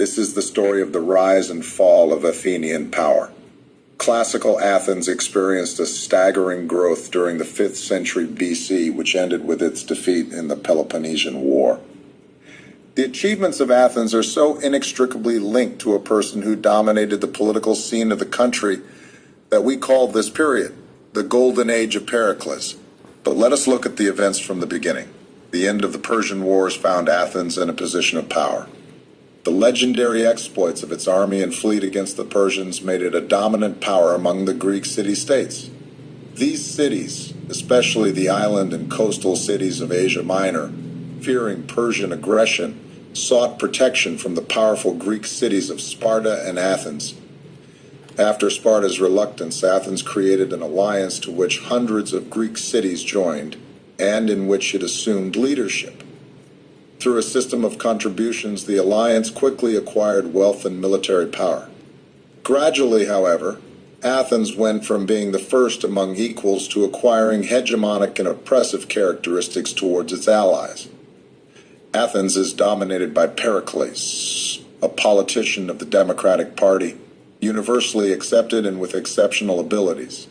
This is the story of the rise and fall of Athenian power. Classical Athens experienced a staggering growth during the 5th century BC, which ended with its defeat in the Peloponnesian War. The achievements of Athens are so inextricably linked to a person who dominated the political scene of the country that we call this period the Golden Age of Pericles. But let us look at the events from the beginning. The end of the Persian Wars found Athens in a position of power. The legendary exploits of its army and fleet against the Persians made it a dominant power among the Greek city-states. These cities, especially the island and coastal cities of Asia Minor, fearing Persian aggression, sought protection from the powerful Greek cities of Sparta and Athens. After Sparta's reluctance, Athens created an alliance to which hundreds of Greek cities joined, and in which it assumed leadership. Through a system of contributions, the alliance quickly acquired wealth and military power. Gradually, however, Athens went from being the first among equals to acquiring hegemonic and oppressive characteristics towards its allies. Athens is dominated by Pericles, a politician of the Democratic Party, universally accepted and with exceptional abilities.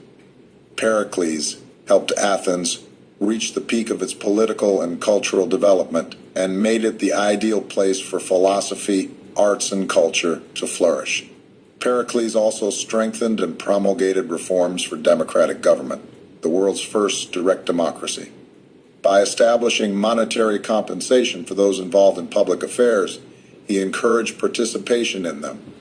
Pericles helped Athens reach the peak of its political and cultural development and made it the ideal place for philosophy, arts, and culture to flourish. Pericles also strengthened and promulgated reforms for democratic government, the world's first direct democracy. By establishing monetary compensation for those involved in public affairs, he encouraged participation in them.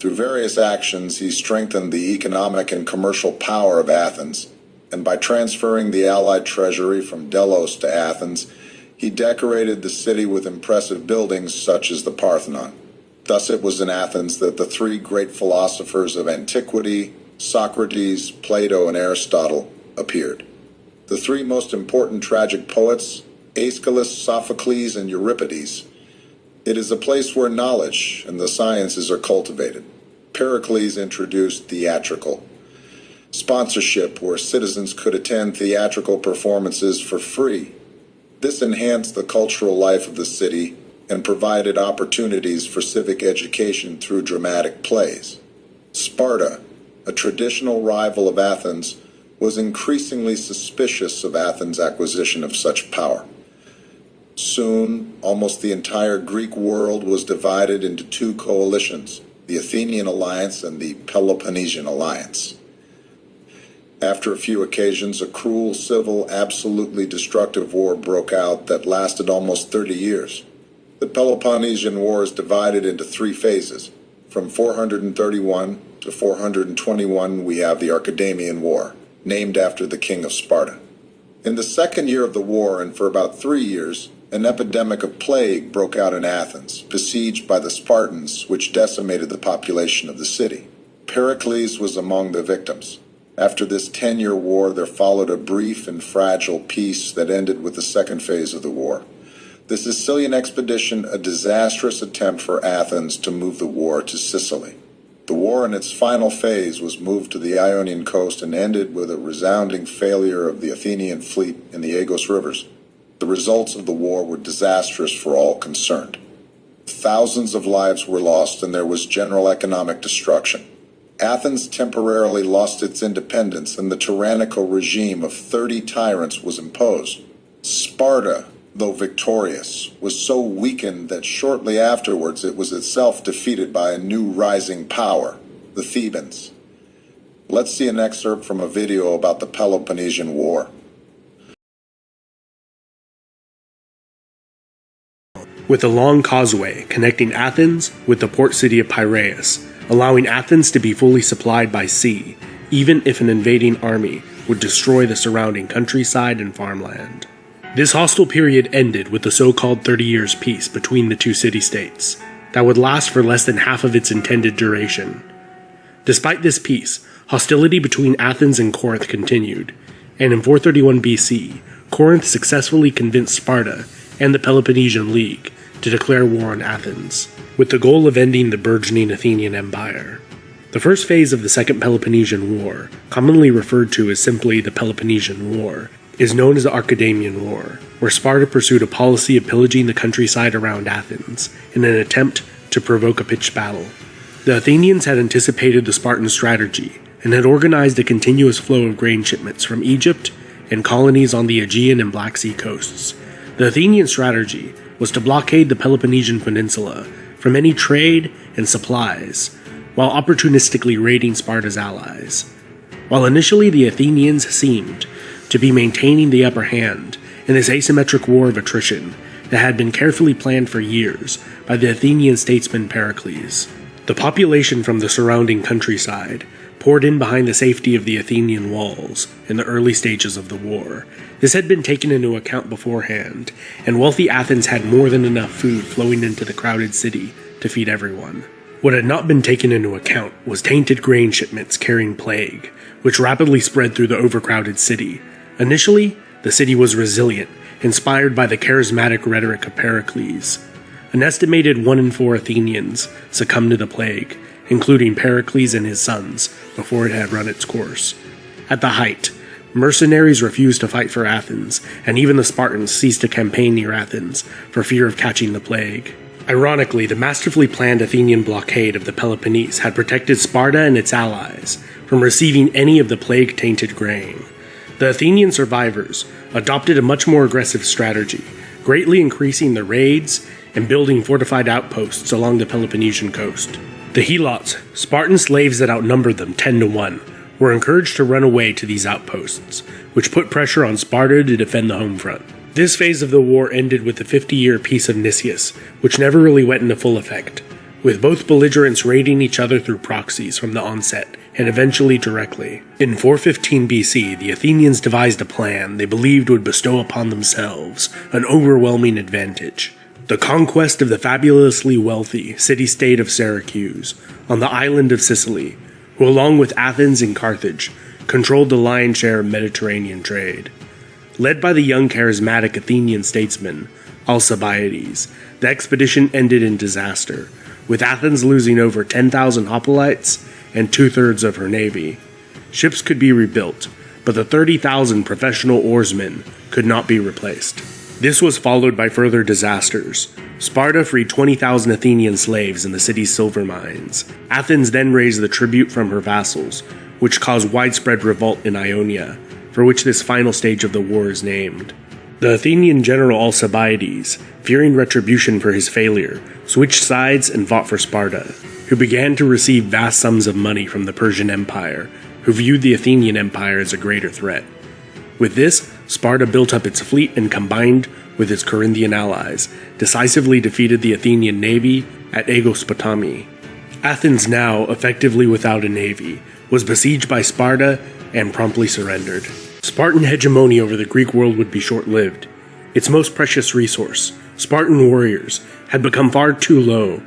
Through various actions, he strengthened the economic and commercial power of Athens, and by transferring the allied treasury from Delos to Athens, he decorated the city with impressive buildings such as the Parthenon. Thus it was in Athens that the three great philosophers of antiquity, Socrates, Plato, and Aristotle, appeared. The three most important tragic poets, Aeschylus, Sophocles, and Euripides. It is a place where knowledge and the sciences are cultivated. Pericles introduced theatrical sponsorship, where citizens could attend theatrical performances for free. This enhanced the cultural life of the city and provided opportunities for civic education through dramatic plays. Sparta, a traditional rival of Athens, was increasingly suspicious of Athens' acquisition of such power. Soon, almost the entire Greek world was divided into two coalitions, the Athenian alliance and the Peloponnesian alliance. After a few occasions, a cruel, civil, absolutely destructive war broke out that lasted almost 30 years. The Peloponnesian War is divided into three phases. From 431 to 421, we have the Archidamian War, named after the king of Sparta. In the second year of the war, and for about 3 years, an epidemic of plague broke out in Athens, besieged by the Spartans, which decimated the population of the city. Pericles was among the victims. After this 10-year war, there followed a brief and fragile peace that ended with the second phase of the war. The Sicilian expedition, a disastrous attempt for Athens to move the war to Sicily. The war in its final phase was moved to the Ionian coast and ended with a resounding failure of the Athenian fleet in the Aigos rivers. The results of the war were disastrous for all concerned. Thousands of lives were lost and there was general economic destruction. Athens temporarily lost its independence and the tyrannical regime of 30 tyrants was imposed. Sparta, though victorious, was so weakened that shortly afterwards it was itself defeated by a new rising power, the Thebans. Let's see an excerpt from a video about the Peloponnesian War. With a long causeway connecting Athens with the port city of Piraeus, allowing Athens to be fully supplied by sea, even if an invading army would destroy the surrounding countryside and farmland. This hostile period ended with the so-called 30 Years' Peace between the two city-states, that would last for less than half of its intended duration. Despite this peace, hostility between Athens and Corinth continued, and in 431 BC, Corinth successfully convinced Sparta and the Peloponnesian League to declare war on Athens, with the goal of ending the burgeoning Athenian Empire. The first phase of the Second Peloponnesian War, commonly referred to as simply the Peloponnesian War, is known as the Archidamian War, where Sparta pursued a policy of pillaging the countryside around Athens in an attempt to provoke a pitched battle. The Athenians had anticipated the Spartan strategy and had organized a continuous flow of grain shipments from Egypt and colonies on the Aegean and Black Sea coasts. The Athenian strategy was to blockade the Peloponnesian Peninsula from any trade and supplies, while opportunistically raiding Sparta's allies. While initially the Athenians seemed to be maintaining the upper hand in this asymmetric war of attrition that had been carefully planned for years by the Athenian statesman Pericles, the population from the surrounding countryside poured in behind the safety of the Athenian walls in the early stages of the war. This had been taken into account beforehand, and wealthy Athens had more than enough food flowing into the crowded city to feed everyone. What had not been taken into account was tainted grain shipments carrying plague, which rapidly spread through the overcrowded city. Initially, the city was resilient, inspired by the charismatic rhetoric of Pericles. An estimated 1 in 4 Athenians succumbed to the plague, including Pericles and his sons, before it had run its course. At the height, mercenaries refused to fight for Athens, and even the Spartans ceased to campaign near Athens for fear of catching the plague. Ironically, the masterfully planned Athenian blockade of the Peloponnese had protected Sparta and its allies from receiving any of the plague-tainted grain. The Athenian survivors adopted a much more aggressive strategy, greatly increasing the raids and building fortified outposts along the Peloponnesian coast. The Helots, Spartan slaves that outnumbered them 10 to 1, were encouraged to run away to these outposts, which put pressure on Sparta to defend the home front. This phase of the war ended with the 50-year Peace of Nicias, which never really went into full effect, with both belligerents raiding each other through proxies from the onset, and eventually directly. In 415 BC, the Athenians devised a plan they believed would bestow upon themselves an overwhelming advantage: the conquest of the fabulously wealthy city-state of Syracuse, on the island of Sicily, who along with Athens and Carthage, controlled the lion's share of Mediterranean trade. Led by the young charismatic Athenian statesman Alcibiades, the expedition ended in disaster, with Athens losing over 10,000 hoplites and 2/3 of her navy. Ships could be rebuilt, but the 30,000 professional oarsmen could not be replaced. This was followed by further disasters. Sparta freed 20,000 Athenian slaves in the city's silver mines. Athens then raised the tribute from her vassals, which caused widespread revolt in Ionia, for which this final stage of the war is named. The Athenian general Alcibiades, fearing retribution for his failure, switched sides and fought for Sparta, who began to receive vast sums of money from the Persian Empire, who viewed the Athenian Empire as a greater threat. With this, Sparta built up its fleet and combined with its Corinthian allies, decisively defeated the Athenian navy at Aegospotami. Athens, now effectively without a navy, was besieged by Sparta and promptly surrendered. Spartan hegemony over the Greek world would be short-lived. Its most precious resource, Spartan warriors, had become far too low